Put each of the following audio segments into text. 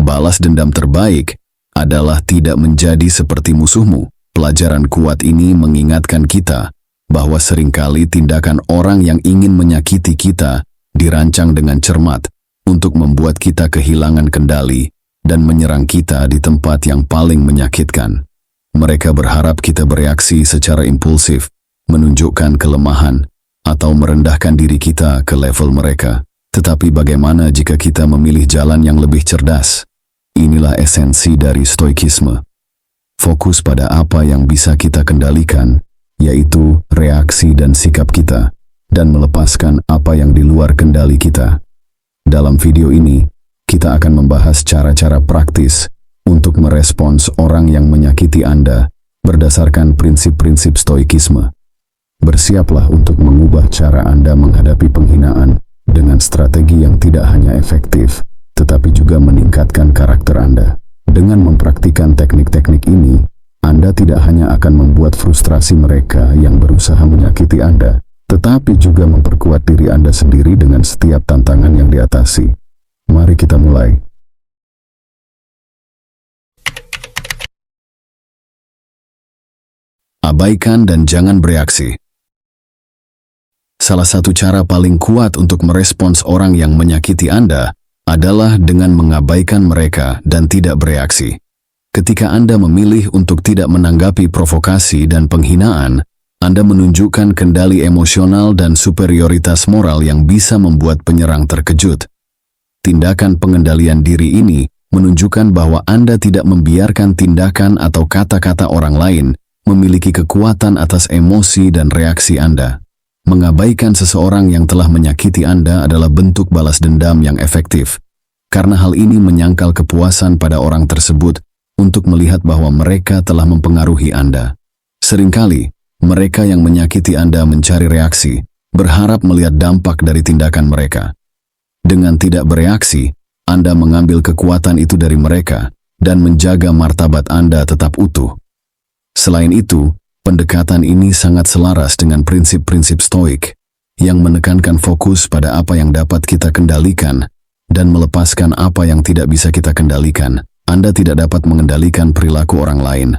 Balas dendam terbaik adalah tidak menjadi seperti musuhmu. Pelajaran kuat ini mengingatkan kita bahwa seringkali tindakan orang yang ingin menyakiti kita dirancang dengan cermat untuk membuat kita kehilangan kendali dan menyerang kita di tempat yang paling menyakitkan. Mereka berharap kita bereaksi secara impulsif, menunjukkan kelemahan, atau merendahkan diri kita ke level mereka. Tetapi bagaimana jika kita memilih jalan yang lebih cerdas? Inilah esensi dari stoikisme. Fokus pada apa yang bisa kita kendalikan, yaitu reaksi dan sikap kita, dan melepaskan apa yang di luar kendali kita. Dalam video ini, kita akan membahas cara-cara praktis untuk merespons orang yang menyakiti Anda berdasarkan prinsip-prinsip stoikisme. Bersiaplah untuk mengubah cara Anda menghadapi penghinaan dengan strategi yang tidak hanya efektif, tetapi juga meningkatkan karakter Anda. Dengan mempraktikkan teknik-teknik ini, Anda tidak hanya akan membuat frustrasi mereka yang berusaha menyakiti Anda, tetapi juga memperkuat diri Anda sendiri dengan setiap tantangan yang diatasi. Mari kita mulai. Abaikan dan jangan bereaksi. Salah satu cara paling kuat untuk merespons orang yang menyakiti Anda adalah dengan mengabaikan mereka dan tidak bereaksi. Ketika Anda memilih untuk tidak menanggapi provokasi dan penghinaan, Anda menunjukkan kendali emosional dan superioritas moral yang bisa membuat penyerang terkejut. Tindakan pengendalian diri ini menunjukkan bahwa Anda tidak membiarkan tindakan atau kata-kata orang lain memiliki kekuatan atas emosi dan reaksi Anda. Mengabaikan seseorang yang telah menyakiti Anda adalah bentuk balas dendam yang efektif, karena hal ini menyangkal kepuasan pada orang tersebut untuk melihat bahwa mereka telah mempengaruhi Anda. Seringkali, mereka yang menyakiti Anda mencari reaksi, berharap melihat dampak dari tindakan mereka. Dengan tidak bereaksi, Anda mengambil kekuatan itu dari mereka dan menjaga martabat Anda tetap utuh. Selain itu, pendekatan ini sangat selaras dengan prinsip-prinsip stoik yang menekankan fokus pada apa yang dapat kita kendalikan dan melepaskan apa yang tidak bisa kita kendalikan. Anda tidak dapat mengendalikan perilaku orang lain.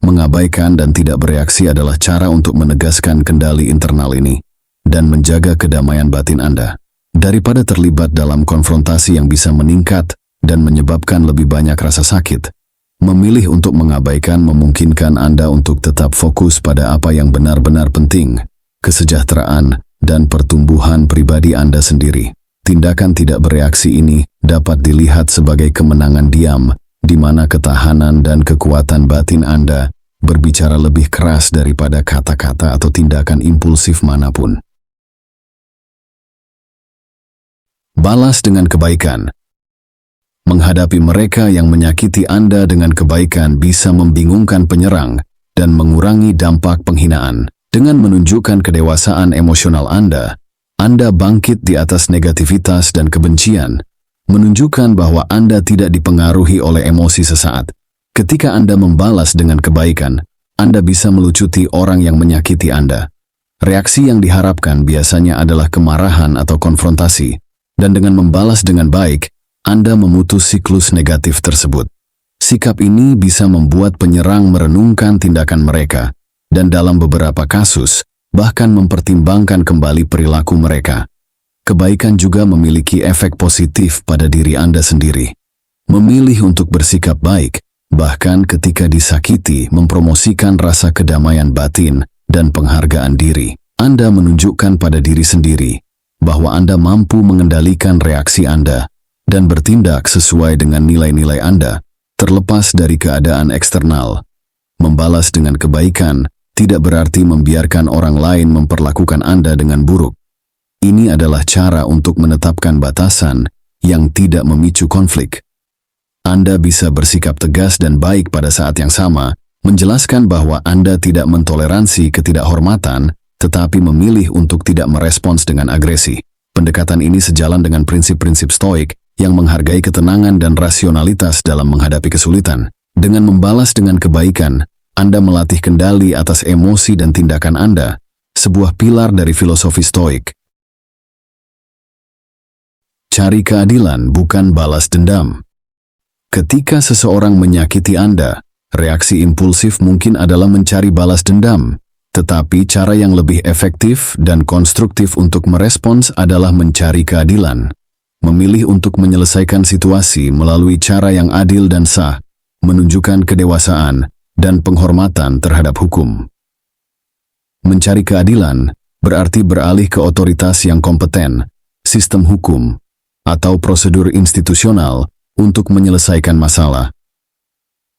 Mengabaikan dan tidak bereaksi adalah cara untuk menegaskan kendali internal ini dan menjaga kedamaian batin Anda. Daripada terlibat dalam konfrontasi yang bisa meningkat dan menyebabkan lebih banyak rasa sakit, memilih untuk mengabaikan memungkinkan Anda untuk tetap fokus pada apa yang benar-benar penting, kesejahteraan dan pertumbuhan pribadi Anda sendiri. Tindakan tidak bereaksi ini dapat dilihat sebagai kemenangan diam, di mana ketahanan dan kekuatan batin Anda berbicara lebih keras daripada kata-kata atau tindakan impulsif manapun. Balas dengan kebaikan. Menghadapi mereka yang menyakiti Anda dengan kebaikan bisa membingungkan penyerang dan mengurangi dampak penghinaan. Dengan menunjukkan kedewasaan emosional Anda bangkit di atas negativitas dan kebencian, menunjukkan bahwa Anda tidak dipengaruhi oleh emosi sesaat. Ketika Anda membalas dengan kebaikan, Anda bisa melucuti orang yang menyakiti Anda. Reaksi yang diharapkan biasanya adalah kemarahan atau konfrontasi, dan dengan membalas dengan baik, Anda memutus siklus negatif tersebut. Sikap ini bisa membuat penyerang merenungkan tindakan mereka, dan dalam beberapa kasus, bahkan mempertimbangkan kembali perilaku mereka. Kebaikan juga memiliki efek positif pada diri Anda sendiri. Memilih untuk bersikap baik, bahkan ketika disakiti, mempromosikan rasa kedamaian batin dan penghargaan diri. Anda menunjukkan pada diri sendiri bahwa Anda mampu mengendalikan reaksi Anda dan bertindak sesuai dengan nilai-nilai Anda, terlepas dari keadaan eksternal. Membalas dengan kebaikan tidak berarti membiarkan orang lain memperlakukan Anda dengan buruk. Ini adalah cara untuk menetapkan batasan yang tidak memicu konflik. Anda bisa bersikap tegas dan baik pada saat yang sama, menjelaskan bahwa Anda tidak mentoleransi ketidakhormatan, tetapi memilih untuk tidak merespons dengan agresi. Pendekatan ini sejalan dengan prinsip-prinsip stoik yang menghargai ketenangan dan rasionalitas dalam menghadapi kesulitan. Dengan membalas dengan kebaikan, Anda melatih kendali atas emosi dan tindakan Anda, sebuah pilar dari filosofi stoik. Cari keadilan, bukan balas dendam. Ketika seseorang menyakiti Anda, reaksi impulsif mungkin adalah mencari balas dendam. Tetapi cara yang lebih efektif dan konstruktif untuk merespons adalah mencari keadilan. Memilih untuk menyelesaikan situasi melalui cara yang adil dan sah, menunjukkan kedewasaan dan penghormatan terhadap hukum. Mencari keadilan berarti beralih ke otoritas yang kompeten, sistem hukum, atau prosedur institusional untuk menyelesaikan masalah.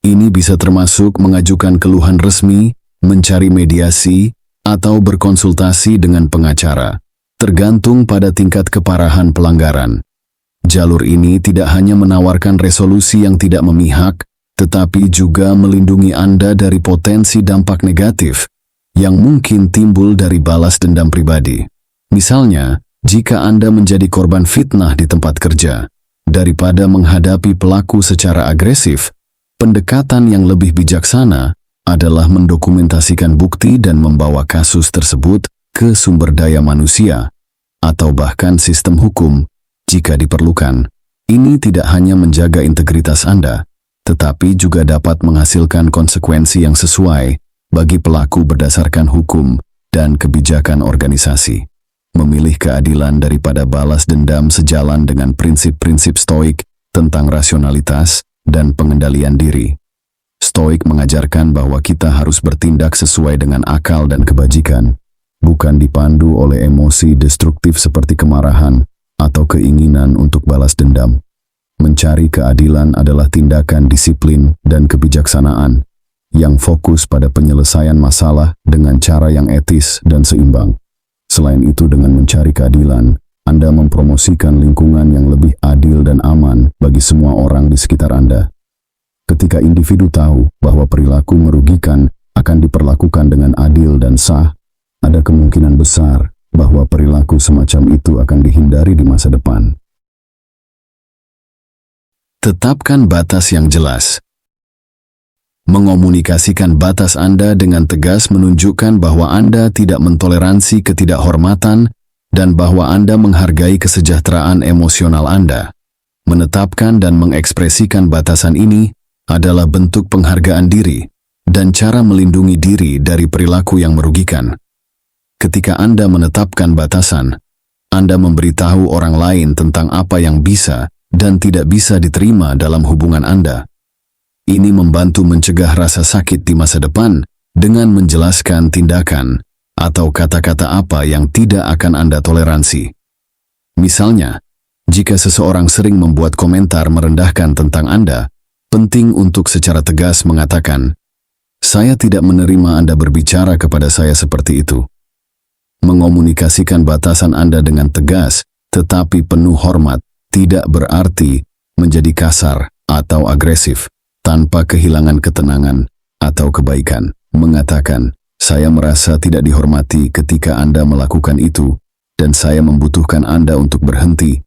Ini bisa termasuk mengajukan keluhan resmi, mencari mediasi, atau berkonsultasi dengan pengacara, tergantung pada tingkat keparahan pelanggaran. Jalur ini tidak hanya menawarkan resolusi yang tidak memihak, tetapi juga melindungi Anda dari potensi dampak negatif yang mungkin timbul dari balas dendam pribadi. Misalnya, jika Anda menjadi korban fitnah di tempat kerja, daripada menghadapi pelaku secara agresif, pendekatan yang lebih bijaksana adalah mendokumentasikan bukti dan membawa kasus tersebut ke sumber daya manusia, atau bahkan sistem hukum, jika diperlukan. Ini tidak hanya menjaga integritas Anda, tetapi juga dapat menghasilkan konsekuensi yang sesuai bagi pelaku berdasarkan hukum dan kebijakan organisasi. Memilih keadilan daripada balas dendam sejalan dengan prinsip-prinsip Stoik tentang rasionalitas dan pengendalian diri. Stoik mengajarkan bahwa kita harus bertindak sesuai dengan akal dan kebajikan, bukan dipandu oleh emosi destruktif seperti kemarahan atau keinginan untuk balas dendam. Mencari keadilan adalah tindakan disiplin dan kebijaksanaan yang fokus pada penyelesaian masalah dengan cara yang etis dan seimbang. Selain itu, dengan mencari keadilan, Anda mempromosikan lingkungan yang lebih adil dan aman bagi semua orang di sekitar Anda. Ketika individu tahu bahwa perilaku merugikan akan diperlakukan dengan adil dan sah, ada kemungkinan besar bahwa perilaku semacam itu akan dihindari di masa depan. Tetapkan batas yang jelas. Mengomunikasikan batas Anda dengan tegas menunjukkan bahwa Anda tidak mentoleransi ketidakhormatan dan bahwa Anda menghargai kesejahteraan emosional Anda. Menetapkan dan mengekspresikan batasan ini adalah bentuk penghargaan diri dan cara melindungi diri dari perilaku yang merugikan. Ketika Anda menetapkan batasan, Anda memberitahu orang lain tentang apa yang bisa dan tidak bisa diterima dalam hubungan Anda. Ini membantu mencegah rasa sakit di masa depan dengan menjelaskan tindakan atau kata-kata apa yang tidak akan Anda toleransi. Misalnya, jika seseorang sering membuat komentar merendahkan tentang Anda, penting untuk secara tegas mengatakan, "Saya tidak menerima Anda berbicara kepada saya seperti itu." Mengomunikasikan batasan Anda dengan tegas, tetapi penuh hormat, tidak berarti menjadi kasar atau agresif. Tanpa kehilangan ketenangan atau kebaikan. Mengatakan, "Saya merasa tidak dihormati ketika Anda melakukan itu, dan saya membutuhkan Anda untuk berhenti,"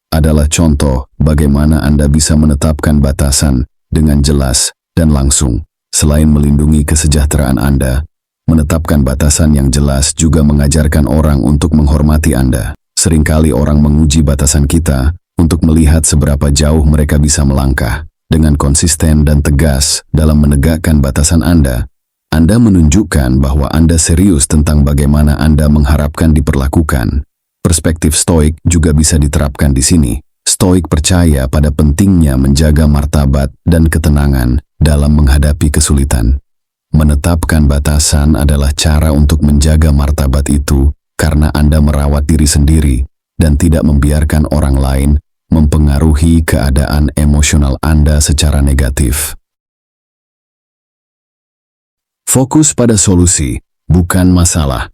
adalah contoh bagaimana Anda bisa menetapkan batasan dengan jelas dan langsung. Selain melindungi kesejahteraan Anda, menetapkan batasan yang jelas juga mengajarkan orang untuk menghormati Anda. Seringkali orang menguji batasan kita untuk melihat seberapa jauh mereka bisa melangkah. Dengan konsisten dan tegas dalam menegakkan batasan Anda menunjukkan bahwa Anda serius tentang bagaimana Anda mengharapkan diperlakukan. Perspektif Stoik juga bisa diterapkan di sini. Stoik percaya pada pentingnya menjaga martabat dan ketenangan dalam menghadapi kesulitan. Menetapkan batasan adalah cara untuk menjaga martabat itu karena Anda merawat diri sendiri dan tidak membiarkan orang lain mempengaruhi keadaan emosional Anda secara negatif. Fokus pada solusi, bukan masalah.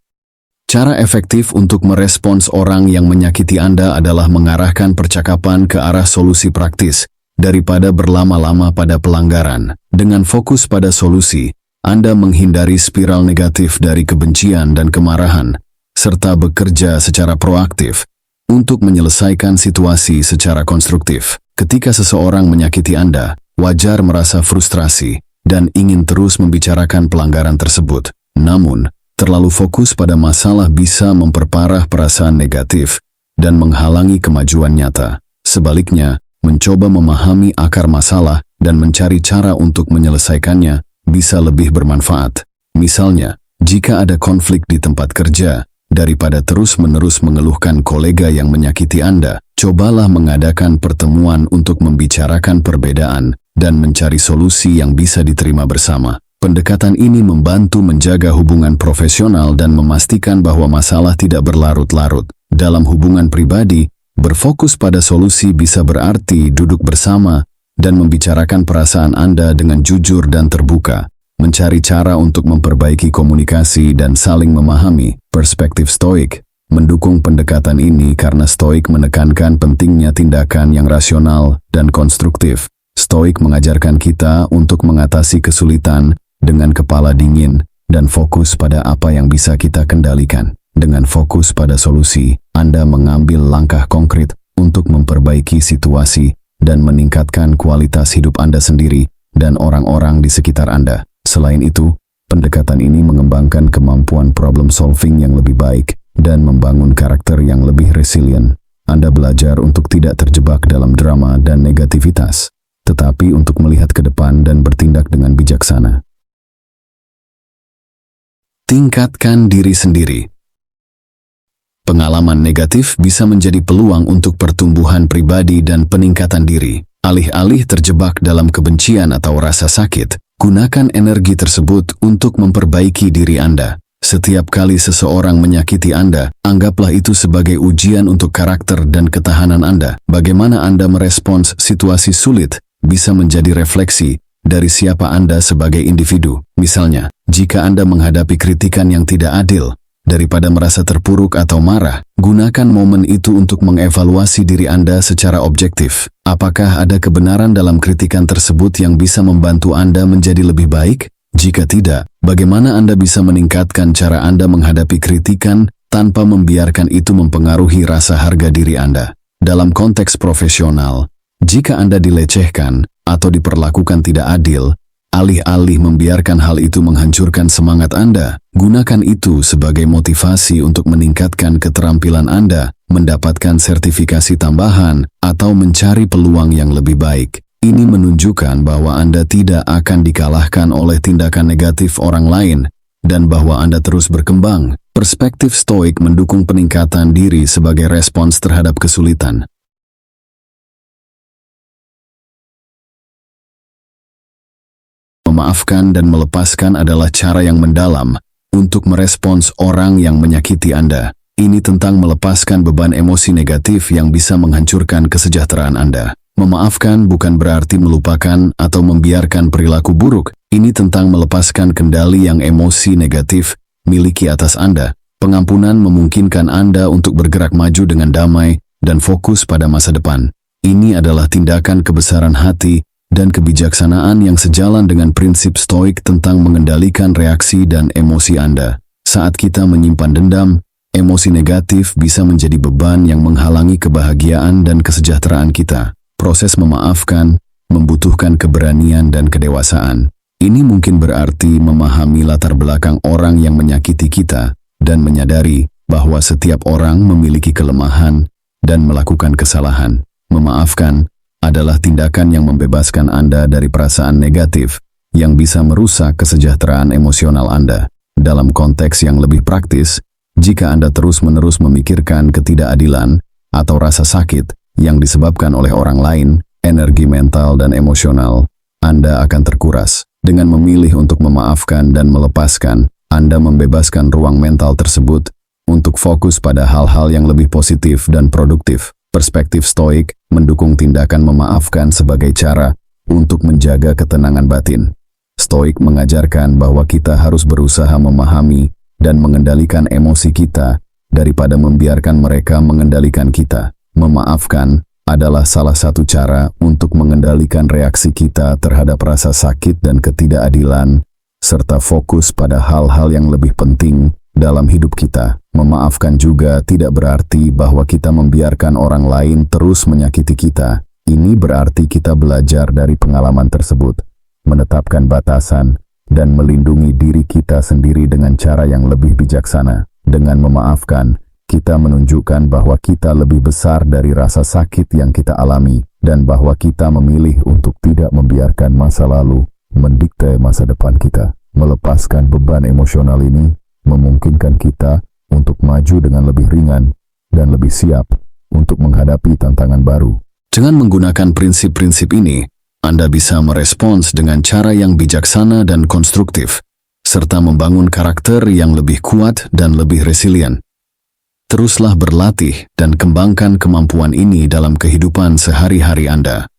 Cara efektif untuk merespons orang yang menyakiti Anda adalah mengarahkan percakapan ke arah solusi praktis daripada berlama-lama pada pelanggaran. Dengan fokus pada solusi, Anda menghindari spiral negatif dari kebencian dan kemarahan, serta bekerja secara proaktif untuk menyelesaikan situasi secara konstruktif. Ketika seseorang menyakiti Anda, wajar merasa frustrasi dan ingin terus membicarakan pelanggaran tersebut. Namun, terlalu fokus pada masalah bisa memperparah perasaan negatif dan menghalangi kemajuan nyata. Sebaliknya, mencoba memahami akar masalah dan mencari cara untuk menyelesaikannya bisa lebih bermanfaat. Misalnya, jika ada konflik di tempat kerja, daripada terus-menerus mengeluhkan kolega yang menyakiti Anda, cobalah mengadakan pertemuan untuk membicarakan perbedaan dan mencari solusi yang bisa diterima bersama. Pendekatan ini membantu menjaga hubungan profesional dan memastikan bahwa masalah tidak berlarut-larut. Dalam hubungan pribadi, berfokus pada solusi bisa berarti duduk bersama dan membicarakan perasaan Anda dengan jujur dan terbuka. Mencari cara untuk memperbaiki komunikasi dan saling memahami. Perspektif Stoik mendukung pendekatan ini karena Stoik menekankan pentingnya tindakan yang rasional dan konstruktif. Stoik mengajarkan kita untuk mengatasi kesulitan dengan kepala dingin dan fokus pada apa yang bisa kita kendalikan. Dengan fokus pada solusi, Anda mengambil langkah konkret untuk memperbaiki situasi dan meningkatkan kualitas hidup Anda sendiri dan orang-orang di sekitar Anda. Selain itu, pendekatan ini mengembangkan kemampuan problem solving yang lebih baik dan membangun karakter yang lebih resilient. Anda belajar untuk tidak terjebak dalam drama dan negativitas, tetapi untuk melihat ke depan dan bertindak dengan bijaksana. Tingkatkan diri sendiri. Pengalaman negatif bisa menjadi peluang untuk pertumbuhan pribadi dan peningkatan diri. Alih-alih terjebak dalam kebencian atau rasa sakit, gunakan energi tersebut untuk memperbaiki diri Anda. Setiap kali seseorang menyakiti Anda, anggaplah itu sebagai ujian untuk karakter dan ketahanan Anda. Bagaimana Anda merespons situasi sulit bisa menjadi refleksi dari siapa Anda sebagai individu. Misalnya, jika Anda menghadapi kritikan yang tidak adil, daripada merasa terpuruk atau marah, gunakan momen itu untuk mengevaluasi diri Anda secara objektif. Apakah ada kebenaran dalam kritikan tersebut yang bisa membantu Anda menjadi lebih baik? Jika tidak, bagaimana Anda bisa meningkatkan cara Anda menghadapi kritikan tanpa membiarkan itu mempengaruhi rasa harga diri Anda? Dalam konteks profesional, jika Anda dilecehkan atau diperlakukan tidak adil, alih-alih membiarkan hal itu menghancurkan semangat Anda, gunakan itu sebagai motivasi untuk meningkatkan keterampilan Anda, mendapatkan sertifikasi tambahan, atau mencari peluang yang lebih baik. Ini menunjukkan bahwa Anda tidak akan dikalahkan oleh tindakan negatif orang lain, dan bahwa Anda terus berkembang. Perspektif Stoik mendukung peningkatan diri sebagai respons terhadap kesulitan. Memaafkan dan melepaskan adalah cara yang mendalam untuk merespons orang yang menyakiti Anda. Ini tentang melepaskan beban emosi negatif yang bisa menghancurkan kesejahteraan Anda. Memaafkan bukan berarti melupakan atau membiarkan perilaku buruk. Ini tentang melepaskan kendali yang emosi negatif miliki atas Anda. Pengampunan memungkinkan Anda untuk bergerak maju dengan damai dan fokus pada masa depan. Ini adalah tindakan kebesaran hati dan kebijaksanaan yang sejalan dengan prinsip Stoik tentang mengendalikan reaksi dan emosi Anda. Saat kita menyimpan dendam, emosi negatif bisa menjadi beban yang menghalangi kebahagiaan dan kesejahteraan kita. Proses memaafkan membutuhkan keberanian dan kedewasaan. Ini mungkin berarti memahami latar belakang orang yang menyakiti kita dan menyadari bahwa setiap orang memiliki kelemahan dan melakukan kesalahan. Memaafkan adalah tindakan yang membebaskan Anda dari perasaan negatif yang bisa merusak kesejahteraan emosional Anda. Dalam konteks yang lebih praktis, jika Anda terus-menerus memikirkan ketidakadilan atau rasa sakit yang disebabkan oleh orang lain, energi mental dan emosional Anda akan terkuras. Dengan memilih untuk memaafkan dan melepaskan, Anda membebaskan ruang mental tersebut untuk fokus pada hal-hal yang lebih positif dan produktif. Perspektif Stoik mendukung tindakan memaafkan sebagai cara untuk menjaga ketenangan batin. Stoik mengajarkan bahwa kita harus berusaha memahami dan mengendalikan emosi kita daripada membiarkan mereka mengendalikan kita. Memaafkan adalah salah satu cara untuk mengendalikan reaksi kita terhadap rasa sakit dan ketidakadilan, serta fokus pada hal-hal yang lebih penting dalam hidup kita. Memaafkan juga tidak berarti bahwa kita membiarkan orang lain terus menyakiti kita. Ini berarti kita belajar dari pengalaman tersebut, menetapkan batasan, dan melindungi diri kita sendiri dengan cara yang lebih bijaksana. Dengan memaafkan, kita menunjukkan bahwa kita lebih besar dari rasa sakit yang kita alami dan bahwa kita memilih untuk tidak membiarkan masa lalu mendikte masa depan kita. Melepaskan beban emosional ini memungkinkan kita untuk maju dengan lebih ringan dan lebih siap untuk menghadapi tantangan baru. Dengan menggunakan prinsip-prinsip ini, Anda bisa merespons dengan cara yang bijaksana dan konstruktif, serta membangun karakter yang lebih kuat dan lebih resilient. Teruslah berlatih dan kembangkan kemampuan ini dalam kehidupan sehari-hari Anda.